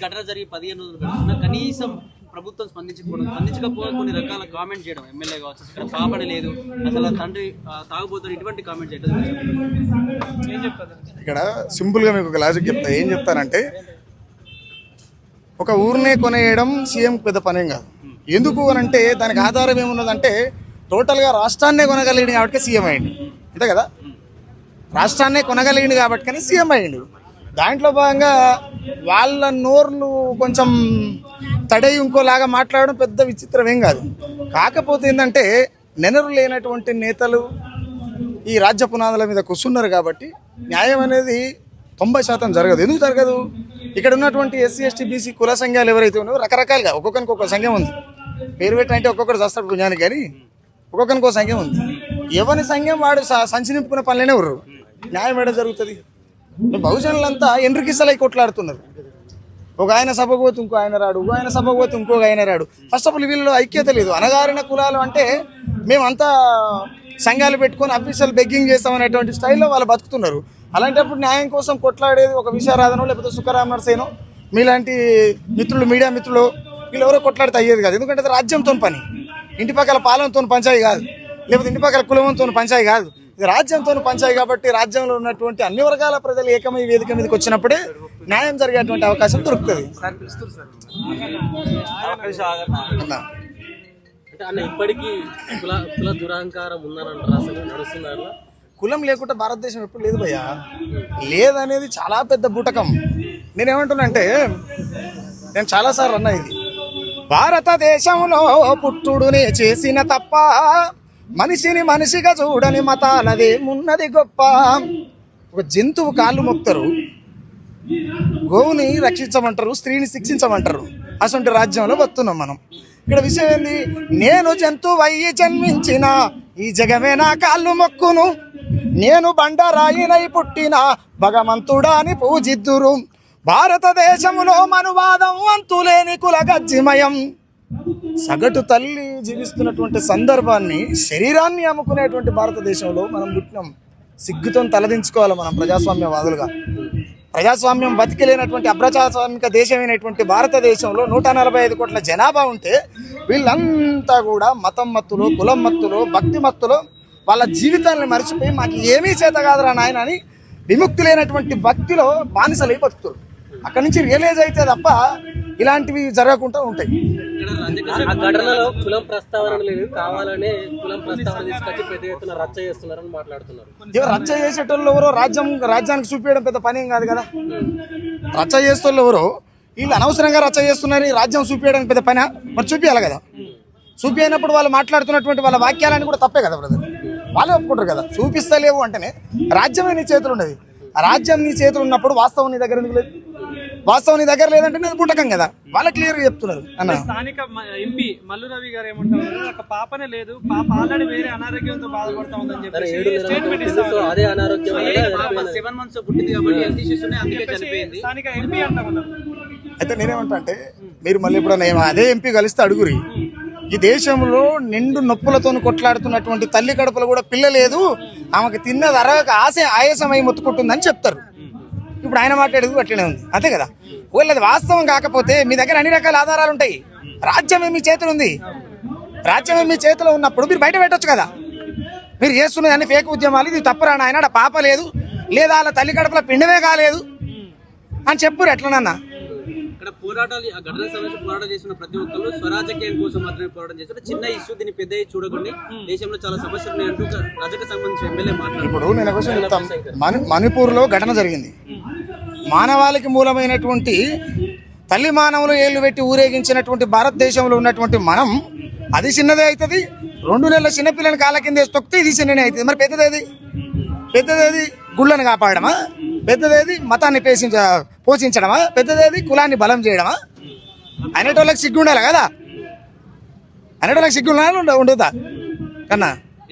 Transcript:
ఘటన జరిగి 15 రోజులు గడుస్తున్నా కనీసం ప్రభుత్వం స్పందించకపోవడం కొన్ని రకాల కామెంట్ చేయడం ఎమ్మెల్యే కావచ్చు, ఇక్కడ పాపని లేదు, అసలు తండ్రి తాగుబోతున్నారు, ఇటువంటి కామెంట్ చేయడం ఏం చెప్తారు? ఇక్కడ సింపుల్గా మీకు ఒక లాజిక్ చెప్తా. ఏం చెప్తానంటే, ఒక ఊరినే కొనేయడం సీఎం పెద్ద పనేం కాదు. ఎందుకు అని అంటే దానికి ఆధారం ఏమున్నదంటే టోటల్గా రాష్ట్రాన్నే కొనగలిగింది కాబట్టి సీఎం అయ్యిండు, అంతే కదా. రాష్ట్రాన్నే కొనగలిగింది కాబట్టి సీఎం అయ్యిండు. దాంట్లో భాగంగా వాళ్ళ నోర్లు కొంచెం తడై ఇంకోలాగా మాట్లాడడం పెద్ద విచిత్రం ఏం కాదు. కాకపోతే ఏంటంటే నెనరు లేనటువంటి నేతలు ఈ రాజ్య పునాదుల మీద కూర్చున్నారు కాబట్టి న్యాయం అనేది 90% జరగదు. ఎందుకు జరగదు? ఇక్కడ ఉన్నటువంటి ఎస్సీ ఎస్టీ బీసీ కుల సంఘాలు ఎవరైతే ఉన్నారో రకరకాలుగా ఒక్కొక్కరికి ఒక సంఘం ఉంది. పేరు పెట్టంటే ఒక్కొక్కరు చేస్తాడు పుణ్యానికి, కానీ ఒక్కొక్కరికి ఒక సంఘం ఉంది. ఎవరి సంఘం వాడు సంచి నింపుకున్న పనులనే ఎవరు న్యాయం ఏడ జరుగుతుంది? బహుజనులంతా ఎండ్రికిస్తలై కొట్లాడుతున్నారు. ఒక ఆయన సభకు పోతే ఇంకో ఆయన రాడు, ఇంకో ఆయన సభకు పోతే ఇంకొక ఆయన రాడు. ఫస్ట్ ఆఫ్ ఆల్ వీళ్ళలో ఐక్యత లేదు. అనగారిన కులాలు అంటే మేమంతా సంఘాలు పెట్టుకొని అఫీషియల్ బెగ్గింగ్ చేస్తామనేటువంటి స్టైల్లో వాళ్ళు బతుకుతున్నారు. అలాంటప్పుడు న్యాయం కోసం కొట్లాడేది ఒక విశారాధనో లేకపోతే సుఖరామ్ నర్సేనో మీలాంటి మిత్రులు, మీడియా మిత్రులు, వీళ్ళు ఎవరో కొట్లాడితే అయ్యేది కాదు. ఎందుకంటే అది రాజ్యంతో పని. ఇంటి పక్కల పాలనతో పంచాయి కాదు, లేకపోతే ఇంటి పక్కల కులంతో పంచాయి కాదు. ఇది రాజ్యంతో పంచాయి కాబట్టి రాజ్యంలో ఉన్నటువంటి అన్ని వర్గాల ప్రజలు ఏకమై వేదిక మీదకి వచ్చినప్పుడే న్యాయం జరిగేటువంటి అవకాశం దొరుకుతుంది. ఇప్పటికీ కుల దురహంకారం ఉందనంటారు, అసలు నడుస్తున్నారు. కులం లేకుండా భారతదేశం ఎప్పుడు లేదు భయ్యా. లేదనేది చాలా పెద్ద బూటకం. నేనేమంటున్నానంటే, నేను చాలాసార్లు అన్నా, ఇది భారతదేశంలో పుట్టుడునే చేసిన తప్ప మనిషిని మనిషిగా చూడని మతాలదేమున్నది గొప్ప. ఒక జంతువు కాళ్ళు మొక్తారు, గోవుని రక్షించమంటారు, స్త్రీని శిక్షించమంటారు. అసలు రాజ్యంలో బతున్నాం మనం. ఇక్కడ విషయం ఏంది? నేను జంతువు అయ్యి జన్మించిన ఈ జగమే నా కాళ్ళు మొక్కును, నేను బండరాయినై పుట్టిన భగవంతుడా అని పూజిద్దురు. భారతదేశంలో మనువాదం అంతులేని కుల గజ్జిమయం. సగటు తల్లి జీవిస్తున్నటువంటి సందర్భాన్ని, శరీరాన్ని అమ్ముకునేటువంటి భారతదేశంలో మనం పుట్టినాం. సిగ్గుతో తలదించుకోవాలి మనం ప్రజాస్వామ్యవాదులుగా. ప్రజాస్వామ్యం బతికిలేనటువంటి అప్రజాస్వామిక దేశమైనటువంటి భారతదేశంలో 145 కోట్ల జనాభా ఉంటే వీళ్ళంతా కూడా మతం మత్తులో, కులం మత్తులో, భక్తి మత్తులో వాళ్ళ జీవితాన్ని మర్చిపోయి మాకు ఏమీ చేత కాదురా నాయన అని విముక్తి లేనటువంటి భక్తిలో బానిసలై బతుకుతారు. అక్కడి నుంచి రియలైజ్ అయితే తప్ప ఇలాంటివి జరగకుండా ఉంటాయి. ఆ ఘటనలో కులం ప్రస్తావన లేదు, కావాలనే కులం ప్రస్తావన తీసుకొచ్చి పెద్ద ఎత్తున రచ్చ చేస్తున్నారని మాట్లాడుతున్నారు. రచ్చ చేసేటోళ్ళు ఎవరో రాజ్యానికి చూపించడం పెద్ద పని ఏం కాదు కదా. రచ్చ చేసేటోళ్ళు ఎవరో వీళ్ళు అనవసరంగా రచ్చ చేస్తున్నారు, రాజ్యం చూపించడానికి పెద్ద పని మరి చూపించాలి కదా. చూపించినప్పుడు వాళ్ళు మాట్లాడుతున్నటువంటి వాళ్ళ వాక్యాలని కూడా తప్పే కదా బ్రదర్. వాళ్ళే ఒప్పుకుంటారు కదా. చూపిస్తలేవు అంటేనే రాజ్యమే నీ చేతులు ఉండదు. ఆ రాజ్యం నీ చేతులు ఉన్నప్పుడు వాస్తవం నీ దగ్గర ఎందుకు లేదు? వాస్తవం నీ దగ్గర లేదంటే నేను పుట్టకం కదా. వాళ్ళ క్లియర్ గా చెప్తున్నారు. అన్న స్థానిక ఎంపీ మల్లు రవి గారు ఏమంటారు, ఒక పాపనే లేదు, పాప ఆల్రెడీ వేరే అనారోగ్యంతో బాధపడతా ఉందని చెప్పి స్టేట్మెంట్ ఇస్తారు. అదే అనారోగ్యం 7 months పుట్టింది కాబట్టి హెల్త్ ఇష్యూస్ ఉన్నాయి, అందుకే చనిపోయింది. స్థానిక ఎంపీ అంటారు. అయితే నేనేమంటా అంటే, మీరు మళ్ళీ ఎప్పుడన్నా అదే ఎంపీ కలిస్తే అడుగురి. ఈ దేశంలో నిండు నొప్పులతో కొట్లాడుతున్నటువంటి తల్లి కడుపులో కూడా పిల్ల లేదు, ఆమెకు తిన్నది అరగక ఆయాసమై మొత్తుకుంటుందని చెప్తారు. ఇప్పుడు ఆయన మాట్లాడేది అట్లనే ఉంది, అంతే కదా. ఒకవేళ అది వాస్తవం కాకపోతే మీ దగ్గర అన్ని రకాల ఆధారాలు ఉంటాయి. రాజ్యమే మీ చేతులు ఉంది. రాజ్యమే మీ చేతిలో ఉన్నప్పుడు మీరు బయట పెట్టొచ్చు కదా. మీరు చేస్తున్నది అన్ని ఫేక్ ఉద్యమాలు, ఇది తప్పురా నాయన, పాప లేదు లేదా వాళ్ళ తల్లి కడుపులో పిండమే కాలేదు అని చెప్పురు. ఎట్లనన్నా ఇక్కడ పోరాటాలు, ఆ ఘటన సమయంలో పోరాటం చేసిన ప్రతి ఒక్కరు స్వరాజకీయం కోసం మాత్రమే పోరాటం చేస్తారు. చిన్న ఇష్యూ దీన్ని పెద్ద చూడకుండా దేశంలో చాలా సమస్యలు ఉన్నాయంటూ రజకు సంబంధించిన ఎమ్మెల్యే మాట్లాడారు. ఇప్పుడు నేను ఒక విషయం చెప్తాను. మణిపూర్లో ఘటన జరిగింది. మానవాళికి మూలమైనటువంటి తల్లి మానవులు ఏళ్లు పెట్టి ఊరేగించినటువంటి భారతదేశంలో ఉన్నటువంటి మనం, అది చిన్నదే అవుతుంది. 2 నెలల చిన్నపిల్లని కాళ్ళ కింద వేసి తొక్కితే ఇది చిన్ననే అవుతుంది. మరి పెద్దదేది గుళ్ళని కాపాడమా? పెద్దదేది మతాన్ని పోషించడమా? పెద్దదేది కులాన్ని బలం చేయడమా? అనేటోళ్ళకి సిగ్గు ఉండాలి కదా. అనేటోళ్ళకి సిగ్గు ఉండాలి ఉండదా కన్నా?